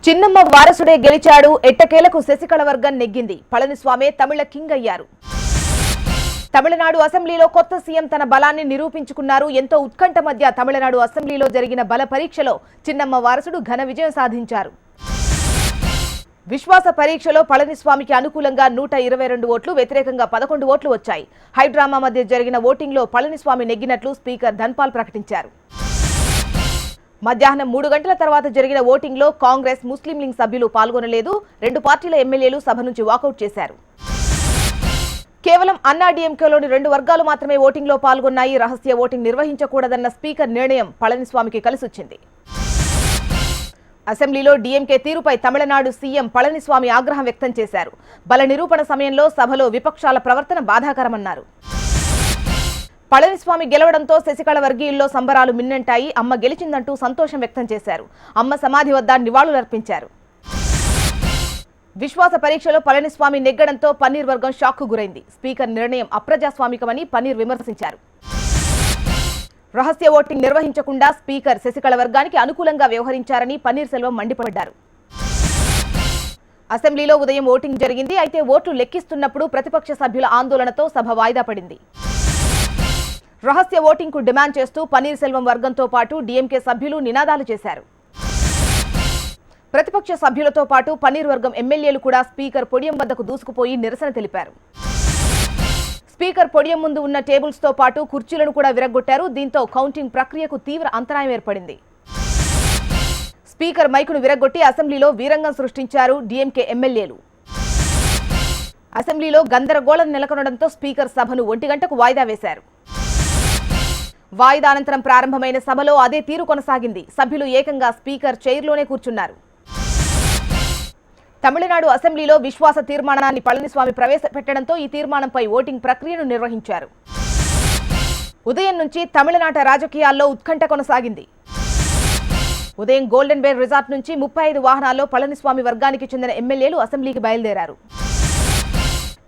చిన్నమ్మ వారసుడే గెలిచాడు. ఎట్టకేలకు శశికళ వర్గం నెగ్గింది. పళనిస్వామి తమిళ కింగ్ అయ్యారు. తమిళనాడు అసెంబ్లీలో కొత్త సీఎం తన బలాన్ని నిరూపించుకున్నారు. ఎంతో ఉత్కంఠ మధ్య తమిళనాడు అసెంబ్లీలో జరిగిన బల పరీక్షలో చిన్నమ్మ వారసుడు ఘన విజయం సాధించారు. విశ్వాస పరీక్షలో పళనిస్వామికి అనుకూలంగా 122 ఓట్లు, వ్యతిరేకంగా 11 ఓట్లు వచ్చాయి. హైడ్రామా మధ్య జరిగిన ఓటింగ్లో పళనిస్వామి నెగ్గినట్లు స్పీకర్ ధన్పాల్ ప్రకటించారు. మధ్యాహ్నం 3 గంటల తర్వాత జరిగిన ఓటింగ్లో కాంగ్రెస్, ముస్లిం లీగ్ సభ్యులు పాల్గొనలేదు. 2 పార్టీల ఎమ్మెల్యేలు సభ నుంచి వాకౌట్ చేశారు. కేవలం అన్నాడీఎంకేలోని 2 వర్గాలు మాత్రమే ఓటింగ్లో పాల్గొన్నాయి. రహస్య ఓటింగ్ నిర్వహించకూడదన్న స్పీకర్ నిర్ణయం పళనిస్వామికి కలిసొచ్చింది. అసెంబ్లీలో డీఎంకే తీరుపై తమిళనాడు సీఎం పళనిస్వామి ఆగ్రహం వ్యక్తం చేశారు. బల నిరూపణ సమయంలో సభలో విపక్షాల ప్రవర్తన బాధాకరమన్నారు. పళనిస్వామి గెలవడంతో శశికళ వర్గీయుల్లో సంబరాలు మిన్నంటాయి. అమ్మ గెలిచిందంటూ సంతోషం వ్యక్తం చేశారు. అమ్మ సమాధి వద్ద నివాళులర్పించారు. విశ్వాస పరీక్షలో పళనిస్వామి నెగ్గడంతో పన్నీర్ వర్గం షాక్కు గురైంది. స్పీకర్ నిర్ణయం అప్రజాస్వామికమని పన్నీర్ విమర్శించారు. రహస్య ఓటింగ్ నిర్వహించకుండా స్పీకర్ శశికళ వర్గానికి అనుకూలంగా వ్యవహరించారని పన్నీర్ సెల్వం మండిపడ్డారు. అసెంబ్లీలో ఉదయం ఓటింగ్ జరిగింది. అయితే ఓట్లు లెక్కిస్తున్నప్పుడు ప్రతిపక్ష సభ్యుల ఆందోళనతో సభ వాయిదా పడింది. రహస్య ఓటింగ్ కు డిమాండ్ చేస్తూ పన్నీర్ సెల్వం వర్గంతో పాటు డీఎంకే సభ్యులు నినాదాలు చేశారు. ప్రతిపక్ష సభ్యులతో పాటు పన్నీర్ వర్గం ఎమ్మెల్యేలు కూడా స్పీకర్ పొడియం వద్దకు దూసుకుపోయి నిరసన తెలిపారు. స్పీకర్ పొడియం ముందు ఉన్న టేబుల్స్ తో పాటు కుర్చీలను కూడా విరగ్గొట్టారు. దీంతో కౌంటింగ్ ప్రక్రియకు తీవ్ర అంతరాయం ఏర్పడింది. స్పీకర్ మైకును విరగ్గొట్టి అసెంబ్లీలో వీరంగం సృష్టించారు డీఎంకే ఎమ్మెల్యేలు. అసెంబ్లీలో గందరగోళం నెలకొనడంతో స్పీకర్ సభను 1 గంటకు వాయిదా వేశారు. వాయిదా అనంతరం ప్రారంభమైన సభలో అదే తీరు కొనసాగింది. సభ్యులు ఏకంగా స్పీకర్ చైర్లోనే కూర్చున్నారు. తమిళనాడు అసెంబ్లీలో విశ్వాస తీర్మానాన్ని పళనిస్వామి ప్రవేశపెట్టడంతో ఈ తీర్మానంపై ఓటింగ్ ప్రక్రియను నిర్వహించారు. ఉదయం నుంచి తమిళనాట రాజకీయాల్లో ఉత్కంఠ కొనసాగింది. ఉదయం గోల్డెన్ బేర్ రిసార్ట్ నుంచి 35 వాహనాల్లో పళనిస్వామి వర్గానికి చెందిన ఎమ్మెల్యేలు అసెంబ్లీకి బయలుదేరారు.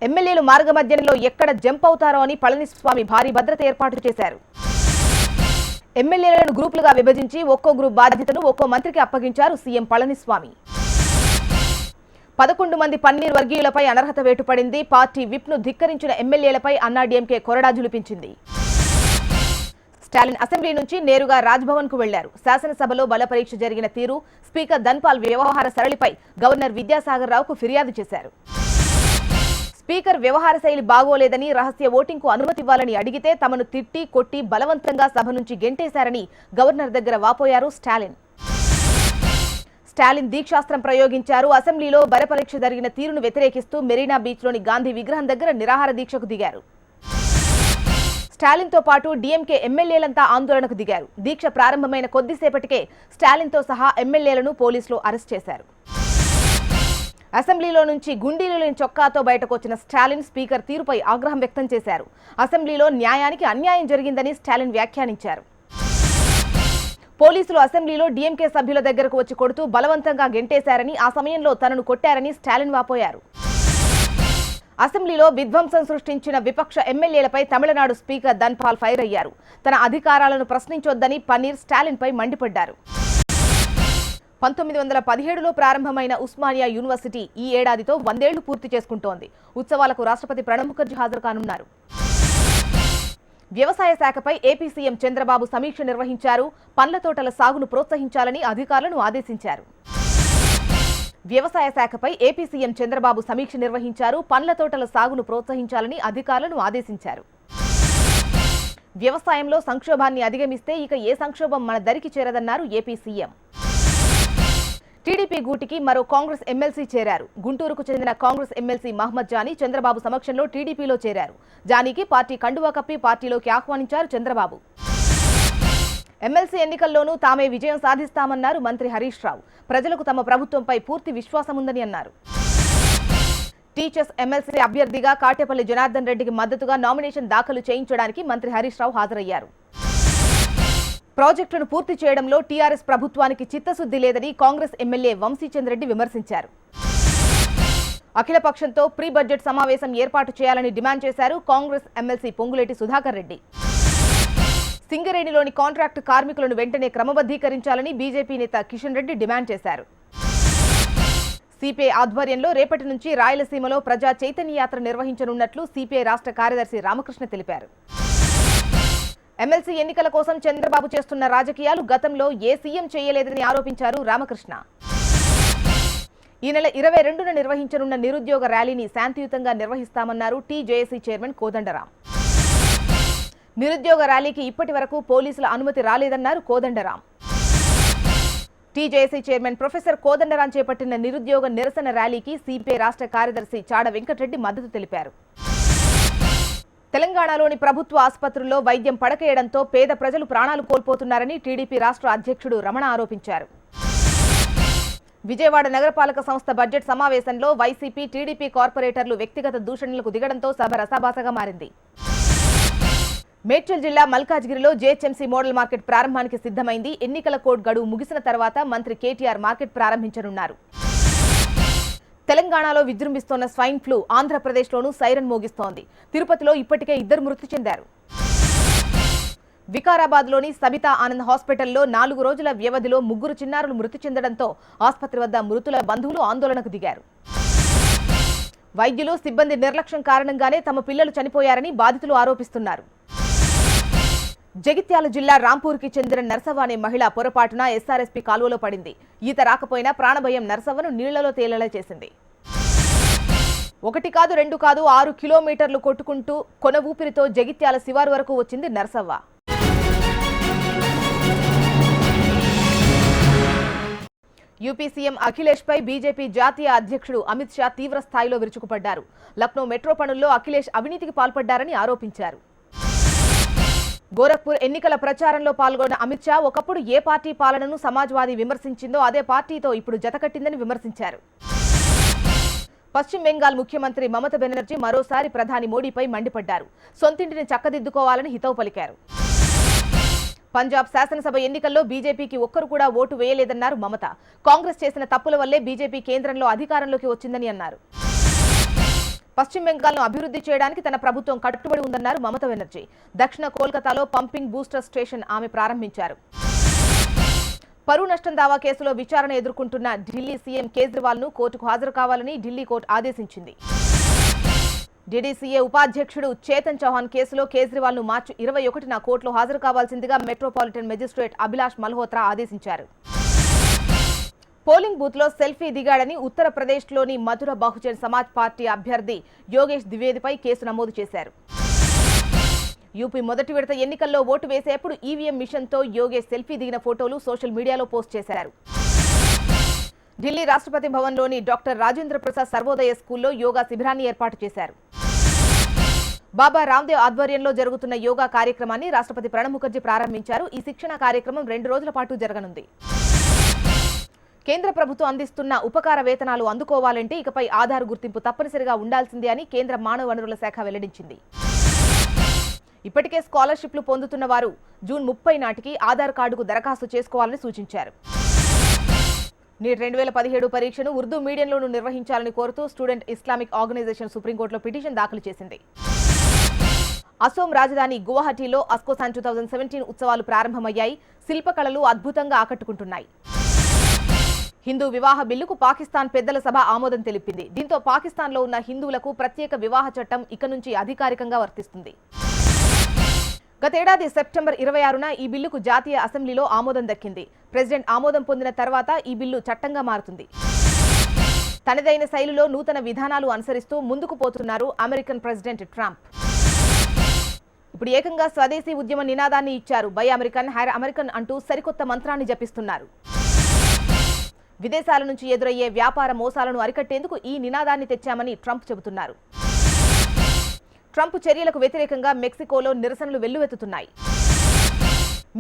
ఎమ్మెల్యేలు మార్గమధ్యంలో ఎక్కడ జంప్ అవుతారో అని పళనిస్వామి భారీ భద్రత ఏర్పాటు చేశారు. ఎమ్మెల్యేలను గ్రూపులుగా విభజించి ఒక్కో గ్రూప్ బాధ్యతను ఒక్కో మంత్రికి అప్పగించారు సీఎం పళనిస్వామి. 11 మంది పన్నీర్ వర్గీయులపై అనర్హత వేటు పడింది. పార్టీ విప్ ను ధిక్కరించిన ఎమ్మెల్యేలపై అన్నాడీఎంకే కొరడా జులిపించింది. స్టాలిన్ అసెంబ్లీ నుంచి నేరుగా రాజ్భవన్ కు వెళ్లారు. శాసనసభలో బల పరీక్ష జరిగిన తీరు, స్పీకర్ ధన్పాల్ వ్యవహార సరళిపై గవర్నర్ విద్యాసాగర్ రావుకు ఫిర్యాదు చేశారు. స్పీకర్ వ్యవహార శైలి బాగోలేదని, రహస్య ఓటింగ్ కు అనుమతి ఇవ్వాలని అడిగితే తమను తిట్టి కొట్టి బలవంతంగా సభ నుంచి గెంటేశారని గవర్నర్ దగ్గర వాపోయారు స్టాలిన్. స్టాలిన్ దీక్షాస్త్రం ప్రయోగించారు. అసెంబ్లీలో బల పరీక్ష జరిగిన తీరును వ్యతిరేకిస్తూ మెరీనా బీచ్లోని గాంధీ విగ్రహం దగ్గర నిరాహార దీక్షకు దిగారు. స్టాలిన్ తో పాటు డీఎంకే ఎమ్మెల్యేలంతా ఆందోళనకు దిగారు. దీక్ష ప్రారంభమైన కొద్దిసేపటికే స్టాలిన్ తో సహా ఎమ్మెల్యేలను పోలీసులు అరెస్ట్ చేశారు. అసెంబ్లీలో నుంచి గుండీలు లేని చొక్కాతో బయటకు వచ్చిన స్టాలిన్ స్పీకర్ తీరుపై ఆగ్రహం వ్యక్తం చేశారు. అసెంబ్లీలో న్యాయానికి అన్యాయం జరిగిందని స్టాలిన్ వ్యాఖ్యానించారు. పోలీసులు అసెంబ్లీలో డీఎంకే సభ్యుల దగ్గరకు వచ్చి కొడుతూ బలవంతంగా గెంటేశారని, ఆ సమయంలో తనను కొట్టారని స్టాలిన్ వాపోయారు. అసెంబ్లీలో విధ్వంసం సృష్టించిన విపక్ష ఎమ్మెల్యేలపై తమిళనాడు స్పీకర్ ధన్పాల్ ఫైర్ అయ్యారు. తన అధికారాలను ప్రశ్నించొద్దని పన్నీర్ స్టాలిన్ పై మండిపడ్డారు. 1917లో ప్రారంభమైన ఉస్మానియా యూనివర్సిటీ ఈ ఏడాదితో 100 ఏళ్లు పూర్తి చేసుకుంటోంది. ఉత్సవాలకు రాష్ట్రపతి ప్రణబ్ ముఖర్జీ హాజరు కానున్నారు. వ్యవసాయ శాఖపై ఏపీ సీఎం చంద్రబాబు సమీక్ష నిర్వహించారు. పండ్ల తోటల సాగును ప్రోత్సహించాలని అధికారులను ఆదేశించారు. వ్యవసాయ శాఖపై ఏపీ సీఎం చంద్రబాబు సమీక్ష నిర్వహించారు. పండ్ల తోటల సాగును ప్రోత్సహించాలని అధికారులను ఆదేశించారు. వ్యవసాయంలో సంక్షోభాన్ని అధిగమిస్తే ఇక ఏ సంక్షోభం మన దరికి చేరదన్నారు ఏపీ సీఎం. టీడీపీ గూటికి మరో కాంగ్రెస్ ఎమ్మెల్సీ చేరారు. గుంటూరుకు చెందిన కాంగ్రెస్ ఎమ్మెల్సీ మహమ్మద్ జానీ చంద్రబాబు సమక్షంలో టీడీపీలో చేరారు. జానీకి పార్టీ కండువా కప్పి పార్టీలోకి ఆహ్వానించారు చంద్రబాబు. ఎమ్మెల్సీ ఎన్నికల్లోనూ తామే విజయం సాధిస్తామన్నారు మంత్రి హరీష్ రావు. ప్రజలకు తమ ప్రభుత్వంపై పూర్తి విశ్వాసం ఉందని అన్నారు. టీచర్స్ ఎమ్మెల్సీ అభ్యర్థిగా కాటేపల్లి జనార్దన్ రెడ్డికి మద్దతుగా నామినేషన్ దాఖలు చేయించడానికి మంత్రి హరీష్ రావు హాజరయ్యారు. ప్రాజెక్టును పూర్తి చేయడంలో టీఆర్ఎస్ ప్రభుత్వానికి చిత్తశుద్ధి లేదని కాంగ్రెస్ ఎమ్మెల్యే వంశీచంద్రెడ్డి విమర్శించారు. అఖిలపక్షంతో ప్రీ బడ్జెట్ సమావేశం ఏర్పాటు చేయాలని డిమాండ్ చేశారు కాంగ్రెస్ ఎమ్మెల్సీ పొంగులేటి సుధాకర్ రెడ్డి. సింగరేణిలోని కాంట్రాక్టు కార్మికులను వెంటనే క్రమబద్ధీకరించాలని బీజేపీ నేత కిషన్ రెడ్డి డిమాండ్ చేశారు. సిపిఐ ఆధ్వర్యంలో రేపటి నుంచి రాయలసీమలో ప్రజా చైతన్య యాత్ర నిర్వహించనున్నట్లు సిపిఐ రాష్ట్ర కార్యదర్శి రామకృష్ణ తెలిపారు. ఎమ్మెల్సీ ఎన్నికల కోసం చంద్రబాబు చేస్తున్న రాజకీయాలు గతంలో ఏ సీఎం చేయలేదని ఆరోపించారు రామకృష్ణ. ఈ నెల 22న నిర్వహించనున్న నిరుద్యోగ ర్యాలీని శాంతియుతంగా నిర్వహిస్తామన్నారు టీజేఏసీ చైర్మన్ కోదండరాం. నిరుద్యోగ ర్యాలీకి ఇప్పటి వరకు పోలీసుల అనుమతి రాలేదన్నారు Kodandaram. TJAC chairman professor Kodandaram చేపట్టిన నిరుద్యోగ నిరసన ర్యాలీకి సిపిఐ రాష్ట్ర కార్యదర్శి చాడ వెంకటరెడ్డి మద్దతు తెలిపారు. తెలంగాణలోని ప్రభుత్వ ఆసుపత్రుల్లో వైద్యం పడకేయడంతో పేద ప్రజలు ప్రాణాలు కోల్పోతున్నారని టీడీపీ రాష్ట్ర అధ్యక్షుడు రమణ ఆరోపించారు. విజయవాడ నగరపాలక సంస్థ బడ్జెట్ సమావేశంలో వైసీపీ, టీడీపీ కార్పొరేటర్లు వ్యక్తిగత దూషణలకు దిగడంతో సభ రసాభాసగా మారింది. మేడ్చల్ జిల్లా మల్కాజ్గిరిలో జేహెచ్ఎంసీ మోడల్ మార్కెట్ ప్రారంభానికి సిద్ధమైంది. ఎన్నికల కోడ్ గడువు ముగిసిన తర్వాత మంత్రి కేటీఆర్ మార్కెట్ ప్రారంభించనున్నారు. తెలంగాణలో విజృంభిస్తోన్న స్వైన్ ఫ్లూ ఆంధ్రప్రదేశ్లోనూ సైరన్ మోగిస్తోంది. తిరుపతిలో ఇప్పటికే 2 మృతి చెందారు. వికారాబాద్లోని సబితా ఆనంద్ హాస్పిటల్లో 4 రోజుల వ్యవధిలో 3 చిన్నారులు మృతి చెందడంతో ఆసుపత్రి వద్ద మృతుల బంధువులు ఆందోళనకు దిగారు. వైద్యులు, సిబ్బంది నిర్లక్ష్యం కారణంగానే తమ పిల్లలు చనిపోయారని బాధితులు ఆరోపిస్తున్నారు. జగిత్యాల జిల్లా రాంపూర్కి చెందిన నర్సవ్వ అనే మహిళ పొరపాటున ఎస్ఆర్ఎస్పీ కాలువలో పడింది. ఈత రాకపోయినా ప్రాణభయం నర్సవ్వను నీళ్లలో తేలేలా చేసింది. 1 కాదు 2 కాదు 6 కిలోమీటర్లు కొట్టుకుంటూ కొన ఊపిరితో జగిత్యాల శివారు వరకు వచ్చింది నర్సవ్వ. యూపీ సీఎం అఖిలేష్ పై బీజేపీ జాతీయ అధ్యక్షుడు అమిత్ షా తీవ్ర స్థాయిలో విరుచుకుపడ్డారు. లక్నో మెట్రో పనుల్లో అఖిలేష్ అవినీతికి పాల్పడ్డారని ఆరోపించారు. గోరఖ్పూర్ ఎన్నికల ప్రచారంలో పాల్గొన్న అమిత్ షా ఒకప్పుడు ఏ పార్టీ పాలనను సమాజ్వాదీ విమర్శించిందో అదే పార్టీతో ఇప్పుడు జతకట్టిందని విమర్శించారు. పశ్చిమ బెంగాల్ ముఖ్యమంత్రి మమతా బెనర్జీ మరోసారి ప్రధాని మోడీపై మండిపడ్డారు. సొంతింటిని చక్కదిద్దుకోవాలని హితవు పలికారు. పంజాబ్ శాసనసభ ఎన్నికల్లో బీజేపీకి ఒక్కరు కూడా ఓటు వేయలేదన్నారు మమత. కాంగ్రెస్ చేసిన తప్పుల వల్లే బీజేపీ కేంద్రంలో అధికారంలోకి వచ్చిందని అన్నారు. పశ్చిమ బెంగాల్ను అభివృద్ధి చేయడానికి తన ప్రభుత్వం కట్టుబడి ఉందన్నారు మమతా బెనర్జీ. దక్షిణ కోల్కతాలో పంపింగ్ బూస్టర్ స్టేషన్ ఆమె ప్రారంభించారు. పరువు నష్టం దావా కేసులో విచారణ ఎదుర్కొంటున్న ఢిల్లీ సీఎం కేజ్రీవాల్ ను కోర్టుకు హాజరు కావాలని ఢిల్లీ కోర్టు ఆదేశించింది. డీడీసీఏ ఉపాధ్యక్షుడు చేతన్ చౌహాన్ కేసులో కేజ్రీవాల్ ను మార్చి 21న కోర్టులో హాజరు కావాల్సిందిగా మెట్రోపాలిటన్ మెజిస్ట్రేట్ అభిలాష్ మల్హోత్రా ఆదేశించారు. పోలింగ్ బూత్ లో సెల్ఫీ దిగాడని ఉత్తరప్రదేశ్లోని మధుర బహుజన్ సమాజ్ పార్టీ అభ్యర్థి యోగేష్ ద్వివేదిపై కేసు నమోదు చేశారు. యూపీ మొదటి విడత ఎన్నికల్లో ఓటు వేసేప్పుడు ఈవీఎం మిషన్తో యోగేష్ సెల్ఫీ దిగిన ఫోటోలు సోషల్ మీడియాలో పోస్ట్ చేశారు. ఢిల్లీ రాష్ట్రపతి భవన్లోని డాక్టర్ రాజేంద్ర ప్రసాద్ సర్వోదయ స్కూల్లో యోగా శిబిరాన్ని ఏర్పాటు చేశారు. బాబా రామ్దేవ్ ఆధ్వర్యంలో జరుగుతున్న యోగా కార్యక్రమాన్ని రాష్ట్రపతి ప్రణబ్ ముఖర్జీ ప్రారంభించారు. ఈ శిక్షణ కార్యక్రమం 2 రోజుల పాటు జరగనుంది. కేంద్ర ప్రభుత్వం అందిస్తున్న ఉపకార వేతనాలు అందుకోవాలంటే ఇకపై ఆధార్ గుర్తింపు తప్పనిసరిగా ఉండాల్సిందే అని కేంద్ర మానవ వనరుల శాఖ వెల్లడించింది. ఇప్పటికే స్కాలర్షిప్లు పొందుతున్న వారు జూన్ 30 నాటికి ఆధార్ కార్డుకు దరఖాస్తు చేసుకోవాలని సూచించారు. నీట్ 2017 పరీక్షను ఉర్దూ మీడియంలోనూ నిర్వహించాలని కోరుతూ స్టూడెంట్ ఇస్లామిక్ ఆర్గనైజేషన్ సుప్రీంకోర్టులో పిటిషన్ దాఖలు చేసింది. అసోం రాజధాని గువాహటిలో అస్కోసాన్ 2017 ఉత్సవాలు ప్రారంభమయ్యాయి. శిల్పకళలు అద్భుతంగా ఆకట్టుకుంటున్నాయి. హిందూ వివాహ బిల్లుకు పాకిస్తాన్ పెద్దల సభ ఆమోదం తెలిపింది. దీంతో పాకిస్తాన్లో ఉన్న హిందువులకు ప్రత్యేక వివాహ చట్టం ఇక నుంచి అధికారికంగా వర్తిస్తుంది. గతేడాది సెప్టెంబర్ 26న ఈ బిల్లుకు జాతీయ అసెంబ్లీలో ఆమోదం దక్కింది. ప్రెసిడెంట్ ఆమోదం పొందిన తర్వాత ఈ బిల్లు చట్టంగా మారుతుంది. తనదైన శైలిలో నూతన విధానాలు అనుసరిస్తూ ముందుకు పోతున్నారు అమెరికన్ ప్రెసిడెంట్ ట్రంప్. ఇప్పుడు ఏకంగా స్వదేశీ ఉద్యమ నినాదాన్ని ఇచ్చారు. బై అమెరికన్, హైర్ అమెరికన్ అంటూ సరికొత్త మంత్రాన్ని జపిస్తున్నారు. విదేశాల నుంచి ఎదురయ్యే వ్యాపార మోసాలను అరికట్టేందుకు ఈ నినాదాన్ని తెచ్చామని ట్రంప్ చెబుతున్నారు. ట్రంప్ చర్యలకు వ్యతిరేకంగా మెక్సికోలో నిరసనలు వెల్లువెత్తుతున్నాయి.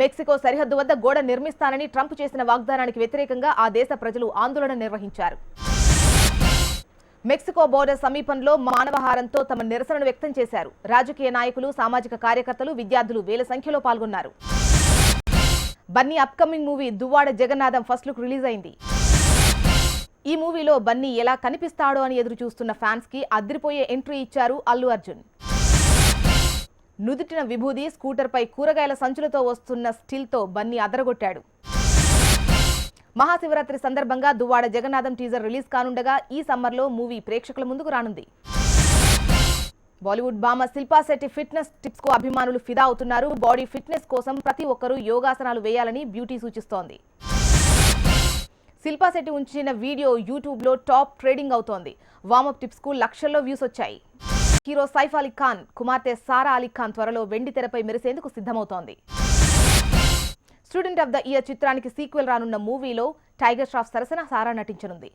మెక్సికో సరిహద్దు వద్ద గోడ నిర్మిస్తానని ట్రంప్ చేసిన వాగ్దానానికి వ్యతిరేకంగా ఆ దేశ ప్రజలు ఆందోళన నిర్వహించారు. మెక్సికో బోర్డర్ సమీపంలో మానవహారంతో తమ నిరసనను వ్యక్తం చేశారు. రాజకీయ నాయకులు, సామాజిక కార్యకర్తలు, విద్యార్థులు వేల సంఖ్యలో పాల్గొన్నారు. Bunny upcoming movie Duvvada Jagannatham first look release అయింది. ఈ మూవీలో బన్నీ ఎలా కనిపిస్తాడో అని ఎదురు చూస్తున్న ఫ్యాన్స్ కి అదిరిపోయే ఎంట్రీ ఇచ్చారు అల్లు అర్జున్. నుదుటిన విభూది, స్కూటర్ పై కూరగాయల సంచులతో వస్తున్న స్టిల్ తో బన్నీ అదరగొట్టాడు. మహాశివరాత్రి సందర్భంగా దువ్వాడ జగన్నాథం టీజర్ రిలీజ్ కానుండగా ఈ సమ్మర్లో మూవీ ప్రేక్షకుల ముందుకు రానుంది. బాలీవుడ్ భామ శిల్పా శెట్టి ఫిట్నెస్ టిప్స్ కు అభిమానులు ఫిదా అవుతున్నారు. బాడీ ఫిట్నెస్ కోసం ప్రతి ఒక్కరూ యోగాసనాలు వేయాలని బ్యూటీ సూచిస్తోంది. శిల్పా శెట్టి ఉంచిన వీడియో యూట్యూబ్ లో టాప్ ట్రేడింగ్ అవుతోంది. వార్మప్ టిప్స్ కు లక్షల్లో వ్యూస్ వచ్చాయి. హీరో సైఫ్ అలీ ఖాన్ కుమార్తె సారా అలీ ఖాన్ త్వరలో వెండి తెరపై మెరిసేందుకు సిద్ధమవుతోంది. స్టూడెంట్ ఆఫ్ ద ఇయర్ చిత్రానికి సీక్వెల్ రానున్న మూవీలో టైగర్ ష్రాఫ్ సరసన సారా నటించనుంది.